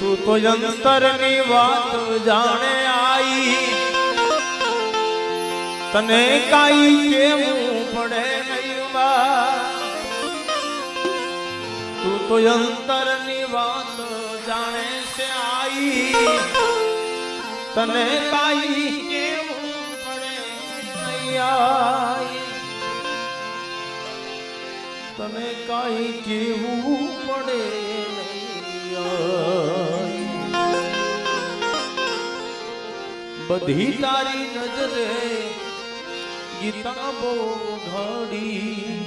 તું તો અંતરની વાત જાણે આઈ તને કાઈ કેવું પડે નહીં બા તું તો અંતરની વાત જાણે છે આઈ તને કાઈ કેવું પડે નહીં આઈ તને કાઈ કેવું પડે બધી તારી નજરે ગીતા બો ઘડી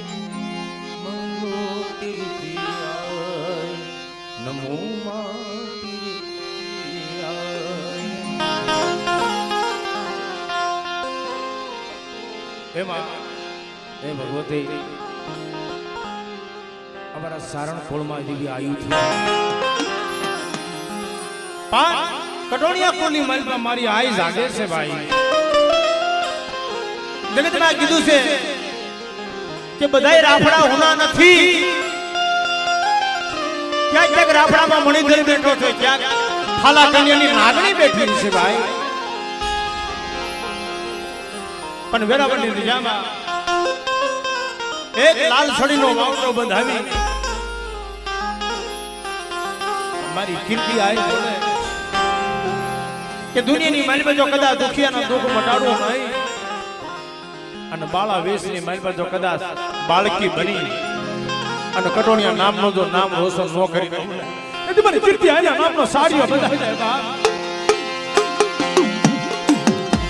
મંગો કીર્તિ આય નમો માં કીર્તિ આય એમાં એ ભગવતી અમારા સારણખોળમાં જેવી આયુ છે કટોણિયા કોની માલમાં મારી આઈ જાગે છે ભાઈ જગતમાં કીધું છે કે બધાય રાફડા હોના નથી ક્યાંક ક્યાંક રાફડામાં મણિધર બેઠો છે ક્યાંક ફાલા કન્યાની નાગણી બેઠી છે ભાઈ પણ વેરાવળની નિજામાં એક લાલ છડીનો વાવડો બંધાવી મારી કીર્તિ આઈ બોલે કે દુનિયાની માલમાં જો કદાચ દુખિયાના દુઃખ મટાડવું નહીં અને બાળા વેશની માલમાં જો કદાચ બાળકી બની અને કટોણિયા નામનો જો નામ રોશન ન કરી તો મારી કીર્તિ આના નામનો સાડીઓ બંધાવી જાય બા